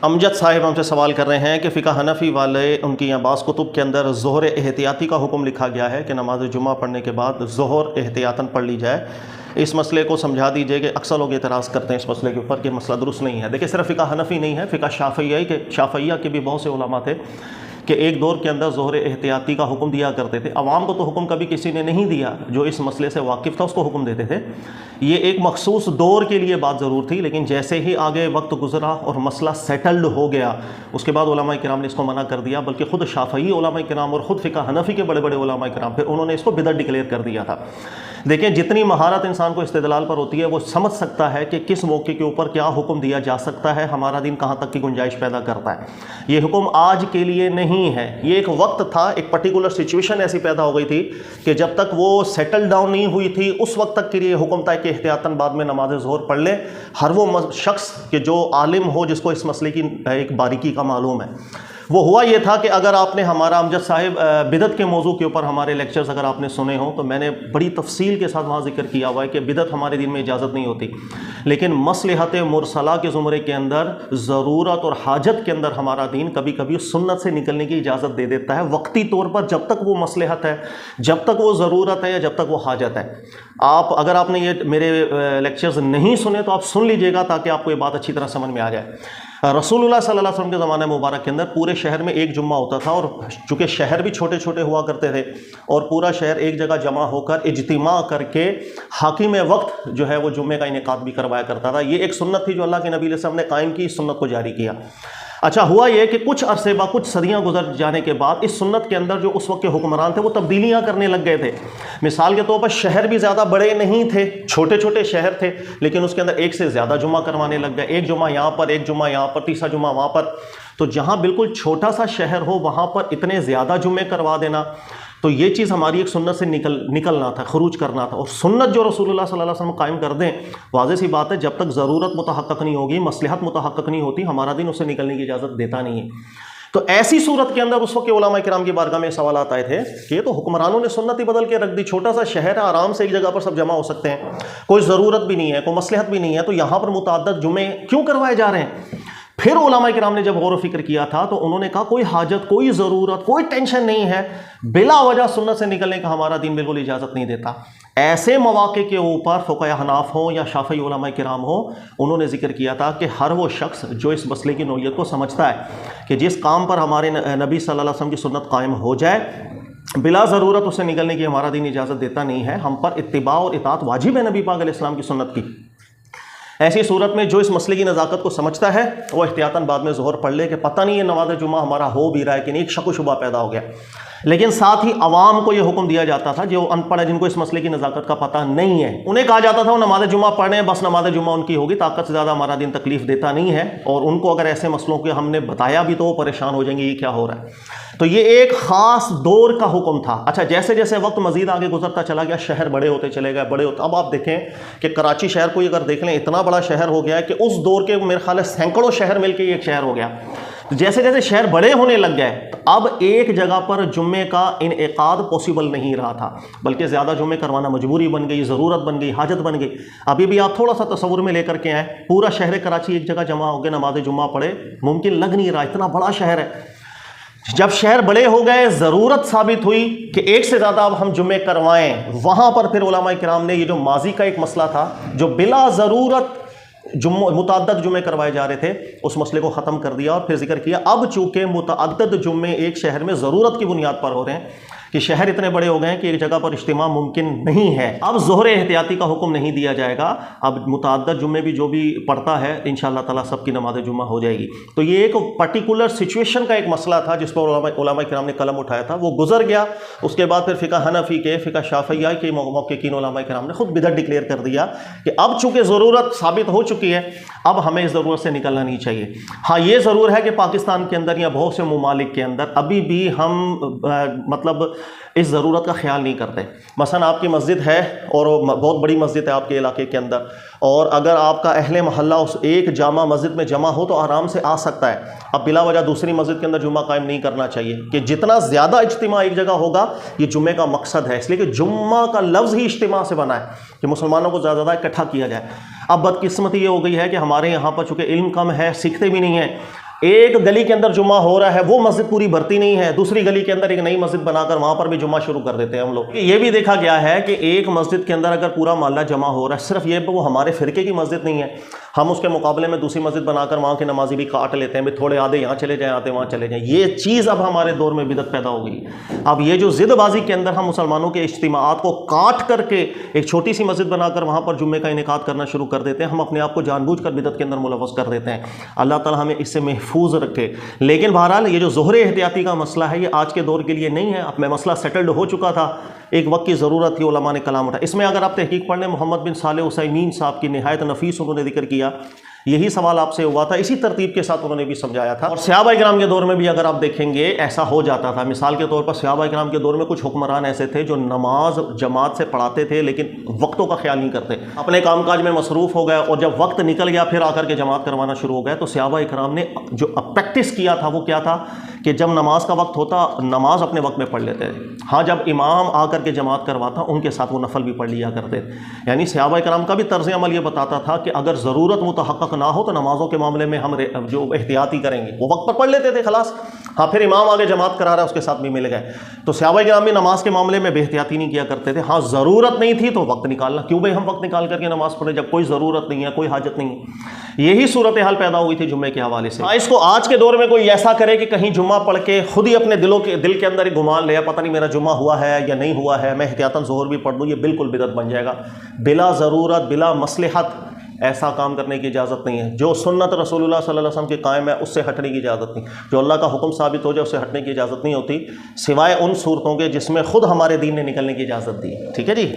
امجد صاحب ہم سے سوال کر رہے ہیں کہ فقہ حنفی والے ان کی یہاں بعض کتب کے اندر ظہر احتیاطی کا حکم لکھا گیا ہے کہ نماز جمعہ پڑھنے کے بعد ظہر احتیاطاً پڑھ لی جائے. اس مسئلے کو سمجھا دیجئے کہ اکثر لوگ اعتراض کرتے ہیں اس مسئلے کے اوپر کہ مسئلہ درست نہیں ہے. دیکھیں صرف فقہ حنفی نہیں ہے، فقہ شافعیہ کے بھی بہت سے علماء تھے کہ ایک دور کے اندر ظہر احتیاطی کا حکم دیا کرتے تھے. عوام کو تو حکم کبھی کسی نے نہیں دیا، جو اس مسئلے سے واقف تھا اس کو حکم دیتے تھے. یہ ایک مخصوص دور کے لیے بات ضرور تھی، لیکن جیسے ہی آگے وقت گزرا اور مسئلہ سیٹلڈ ہو گیا اس کے بعد علماء کرام نے اس کو منع کر دیا. بلکہ خود شافعی علماء کرام اور خود فقہ حنفی کے بڑے بڑے علماء کرام پھر انہوں نے اس کو بدعت ڈکلیئر کر دیا تھا. دیکھیں جتنی مہارت انسان کو استدلال پر ہوتی ہے وہ سمجھ سکتا ہے کہ کس موقع کے اوپر کیا حکم دیا جا سکتا ہے، ہمارا دین کہاں تک کی گنجائش پیدا کرتا ہے. یہ حکم آج کے لیے نہیں ہے، یہ ایک وقت تھا، ایک پرٹیکولر سچویشن ایسی پیدا ہو گئی تھی کہ جب تک وہ سیٹل ڈاؤن نہیں ہوئی تھی اس وقت تک کے لیے حکم تھا کہ احتیاطاً بعد میں نماز ظہر پڑھ لے ہر وہ شخص کہ جو عالم ہو، جس کو اس مسئلے کی ایک باریکی کا معلوم ہے. وہ ہوا یہ تھا کہ اگر آپ نے ہمارا امجد صاحب بدعت کے موضوع کے اوپر ہمارے لیکچرز اگر آپ نے سنے ہوں تو میں نے بڑی تفصیل کے ساتھ وہاں ذکر کیا ہوا ہے کہ بدعت ہمارے دین میں اجازت نہیں ہوتی، لیکن مصلحت مرسلہ کے زمرے کے اندر ضرورت اور حاجت کے اندر ہمارا دین کبھی کبھی سنت سے نکلنے کی اجازت دے دیتا ہے وقتی طور پر، جب تک وہ مصلحت ہے، جب تک وہ ضرورت ہے یا جب تک وہ حاجت ہے. اگر آپ نے یہ میرے لیکچرز نہیں سنے تو آپ سن لیجئے گا تاکہ آپ کو یہ بات اچھی طرح سمجھ میں آ جائے. رسول اللہ صلی اللہ علیہ وسلم کے زمانہ مبارک کے اندر پورے شہر میں ایک جمعہ ہوتا تھا، اور چونکہ شہر بھی چھوٹے چھوٹے ہوا کرتے تھے اور پورا شہر ایک جگہ جمع ہو کر اجتماع کر کے حاکم وقت جو ہے وہ جمعے کا انعقاد بھی کروایا کرتا تھا. یہ ایک سنت تھی جو اللہ کے نبی علیہ السلام نے قائم کی، اس سنت کو جاری کیا. اچھا ہوا یہ کہ کچھ عرصے بعد، کچھ صدیاں گزر جانے کے بعد اس سنت کے اندر جو اس وقت کے حکمران تھے وہ تبدیلیاں کرنے لگ گئے تھے. مثال کے طور پر شہر بھی زیادہ بڑے نہیں تھے، چھوٹے چھوٹے شہر تھے، لیکن اس کے اندر ایک سے زیادہ جمعہ کروانے لگ گئے. ایک جمعہ یہاں پر، ایک جمعہ یہاں پر، تیسرا جمعہ وہاں پر. تو جہاں بالکل چھوٹا سا شہر ہو وہاں پر اتنے زیادہ جمعے کروا دینا، تو یہ چیز ہماری ایک سنت سے نکلنا تھا، خروج کرنا تھا. اور سنت جو رسول اللہ صلی اللہ علیہ وسلم قائم کر دیں، واضح سی بات ہے جب تک ضرورت متحقق نہیں ہوگی، مصلحت متحقق نہیں ہوتی، ہمارا دین اسے نکلنے کی اجازت دیتا نہیں ہے. تو ایسی صورت کے اندر اس وقت کے علماء کرام کی بارگاہ میں سوالات آئے تھے کہ یہ تو حکمرانوں نے سنت ہی بدل کے رکھ دی، چھوٹا سا شہر ہے، آرام سے ایک جگہ پر سب جمع ہو سکتے ہیں، کوئی ضرورت بھی نہیں ہے، کوئی مصلحت بھی نہیں ہے، تو یہاں پر متعدد جمعے کیوں کروائے جا رہے ہیں؟ پھر علماء کرام نے جب غور و فکر کیا تھا تو انہوں نے کہا کوئی حاجت، کوئی ضرورت، کوئی ٹینشن نہیں ہے، بلا وجہ سنت سے نکلنے کا ہمارا دین بالکل اجازت نہیں دیتا. ایسے مواقع کے اوپر فقہاء حناف ہوں یا شافعی علماء کرام ہوں، انہوں نے ذکر کیا تھا کہ ہر وہ شخص جو اس مسئلے کی نوعیت کو سمجھتا ہے کہ جس کام پر ہمارے نبی صلی اللہ علیہ وسلم کی سنت قائم ہو جائے، بلا ضرورت اسے نکلنے کی ہمارا دین اجازت دیتا نہیں ہے، ہم پر اتباع اور اطاعت واجب ہے نبی پاک علیہ السلام کی سنت کی. ایسی صورت میں جو اس مسئلے کی نزاکت کو سمجھتا ہے وہ احتیاطاً بعد میں ظہر پڑھ لے کہ پتہ نہیں یہ نماز جمعہ ہمارا ہو بھی رہا ہے کہ نہیں، ایک شک و شبہ پیدا ہو گیا. لیکن ساتھ ہی عوام کو یہ حکم دیا جاتا تھا جو ان پڑھ ہے، جن کو اس مسئلے کی نزاکت کا پتہ نہیں ہے، انہیں کہا جاتا تھا وہ نماز جمعہ پڑھیں، بس نماز جمعہ ان کی ہوگی، طاقت سے زیادہ ہمارا دین تکلیف دیتا نہیں ہے. اور ان کو اگر ایسے مسئلوں کے ہم نے بتایا بھی تو وہ پریشان ہو جائیں گے یہ کیا ہو رہا ہے. تو یہ ایک خاص دور کا حکم تھا. اچھا جیسے جیسے وقت مزید آگے گزرتا چلا گیا، شہر بڑے ہوتے چلے گئے، بڑے ہوتے. اب آپ دیکھیں کہ کراچی شہر کو اگر دیکھ لیں اتنا بڑا شہر ہو گیا ہے کہ اس دور کے میرے خیال ہے سینکڑوں شہر مل کے ایک شہر ہو گیا. جیسے جیسے شہر بڑے ہونے لگ گئے اب ایک جگہ پر جمعے کا انعقاد پاسبل نہیں رہا تھا، بلکہ زیادہ جمعے کروانا مجبوری بن گئی، ضرورت بن گئی، حاجت بن گئی. ابھی بھی آپ تھوڑا سا تصور میں لے کر کے آئیں، پورا شہر کراچی ایک جگہ جمع ہو کے نماز جمعہ پڑھے، ممکن لگ نہیں رہا، اتنا بڑا شہر ہے. جب شہر بڑے ہو گئے، ضرورت ثابت ہوئی کہ ایک سے زیادہ اب ہم جمعے کروائیں، وہاں پر پھر علماء کرام نے یہ جو ماضی کا ایک مسئلہ تھا جو بلا ضرورت متعدد جمعے کروائے جا رہے تھے، اس مسئلے کو ختم کر دیا اور پھر ذکر کیا اب چونکہ متعدد جمعے ایک شہر میں ضرورت کی بنیاد پر ہو رہے ہیں کہ شہر اتنے بڑے ہو گئے ہیں کہ ایک جگہ پر اجتماع ممکن نہیں ہے، اب ظہر احتیاطی کا حکم نہیں دیا جائے گا. اب متعدد جمعے بھی جو بھی پڑھتا ہے انشاءاللہ تعالیٰ سب کی نماز جمعہ ہو جائے گی. تو یہ ایک پرٹیکولر سچویشن کا ایک مسئلہ تھا جس پر علماء کرام نے قلم اٹھایا تھا، وہ گزر گیا. اس کے بعد پھر فقہ حنفی کے، فقہ شافعیہ کے محققین علماء کرام نے خود بدعت ڈکلیئر کر دیا کہ اب چونکہ ضرورت ثابت ہو چکی ہے اب ہمیں اس ضرورت سے نکلنا نہیں چاہیے. ہاں یہ ضرور ہے کہ پاکستان کے اندر یا بہت سے ممالک کے اندر ابھی بھی ہم مطلب اس ضرورت کا خیال نہیں کرتے. مثلا آپ کی مسجد ہے اور بہت بڑی مسجد ہے آپ کے علاقے کے اندر، اور اگر آپ کا اہل محلہ اس ایک جامع مسجد میں جمع ہو تو آرام سے آ سکتا ہے. اب بلا وجہ دوسری مسجد کے اندر جمعہ قائم نہیں کرنا چاہیے کہ جتنا زیادہ اجتماع ایک جگہ ہوگا یہ جمعے کا مقصد ہے، اس لیے کہ جمعہ کا لفظ ہی اجتماع سے بنا ہے کہ مسلمانوں کو زیادہ اکٹھا کیا جائے. اب بدقسمتی یہ ہو گئی ہے کہ ہمارے یہاں پر چونکہ علم کم ہے، سیکھتے بھی نہیں ہیں، ایک گلی کے اندر جمعہ ہو رہا ہے، وہ مسجد پوری بھرتی نہیں ہے، دوسری گلی کے اندر ایک نئی مسجد بنا کر وہاں پر بھی جمعہ شروع کر دیتے ہیں ہم لوگ۔ یہ بھی دیکھا گیا ہے کہ ایک مسجد کے اندر اگر پورا محلہ جمع ہو رہا ہے، صرف یہ وہ ہمارے فرقے کی مسجد نہیں ہے، ہم اس کے مقابلے میں دوسری مسجد بنا کر وہاں کے نمازی بھی کاٹ لیتے ہیں، تھوڑے آدھے یہاں چلے جائیں آدھے وہاں چلے جائیں۔ یہ چیز اب ہمارے دور میں بدعت پیدا ہو گئی۔ اب یہ جو ضد بازی کے اندر ہم مسلمانوں کے اجتماعات کو کاٹ کر کے ایک چھوٹی سی مسجد بنا کر وہاں پر جمعے کا انعقاد کرنا شروع کر دیتے ہیں، ہم اپنے آپ کو جان بوجھ کر بدعت کے اندر ملوث کر دیتے ہیں۔ اللہ تعالیٰ ہمیں اس سے محفوظ رکھے۔ لیکن بہرحال یہ جو ظہر احتیاطی کا مسئلہ ہے، یہ آج کے دور کے لیے نہیں ہے، اب میں مسئلہ سیٹلڈ ہو چکا تھا، ایک وقت کی ضرورت تھی، علماء نے کلام اٹھا۔ اس میں اگر آپ تحقیق پڑھ لیں، محمد بن صالح عثیمین صاحب کی نہایت نفیس انہوں نے ذکر کیا، یہی سوال آپ سے ہوا تھا، اسی ترتیب کے ساتھ انہوں نے بھی سمجھایا تھا۔ اور صحابہ کرام کے دور میں بھی اگر آپ دیکھیں گے ایسا ہو جاتا تھا۔ مثال کے طور پر صحابہ کرام کے دور میں کچھ حکمران ایسے تھے جو نماز جماعت سے پڑھاتے تھے لیکن وقتوں کا خیال نہیں کرتے، اپنے کام کاج میں مصروف ہو گئے، اور جب وقت نکل گیا پھر آ کر کے جماعت کروانا شروع ہو گئے۔ تو صحابہ کرام نے جو پریکٹس کیا تھا وہ کیا تھا کہ جب نماز کا وقت ہوتا نماز اپنے وقت میں پڑھ لیتے تھے، ہاں جب امام آ کر کے جماعت کرواتا ان کے ساتھ وہ نفل بھی پڑھ لیا کرتے تھے۔ یعنی صحابہ کرام کا بھی طرز عمل یہ بتاتا تھا کہ اگر ضرورت متحقق نہ ہو تو نمازوں کے معاملے میں ہم جو احتیاطی کریں گے، وہ وقت پر پڑھ لیتے تھے خلاص، ہاں پھر امام آگے جماعت کرا رہا ہے اس کے ساتھ بھی مل گئے۔ تو صحابہ کرام بھی نماز کے معاملے میں بے احتیاطی نہیں کیا کرتے تھے، ہاں ضرورت نہیں تھی تو وقت نکالنا، کیوں بھائی ہم وقت نکال کر کے نماز پڑھیں جب کوئی ضرورت نہیں ہے، کوئی حاجت نہیں ہے۔ یہی صورتحال پیدا ہوئی تھی جمعے کے حوالے سے۔ اس کو آج کے دور میں کوئی ایسا کرے کہ کہیں جمعہ پڑھ کے خود ہی اپنے دل کے اندر ایک گمان لے، پتہ نہیں میرا جمعہ ہوا ہے یا نہیں ہوا ہے، میں احتیاطاً ظہر بھی پڑھ دوں، یہ بالکل بدعت بن جائے گا۔ بلا ضرورت بلا مصلحت ایسا کام کرنے کی اجازت نہیں ہے۔ جو سنت رسول اللہ صلی اللہ علیہ وسلم کی قائم ہے اس سے ہٹنے کی اجازت نہیں، جو اللہ کا حکم ثابت ہو جائے اس سے ہٹنے کی اجازت نہیں ہوتی، سوائے ان صورتوں کے جس میں خود ہمارے دین نے نکلنے کی اجازت دی۔ ٹھیک ہے جی۔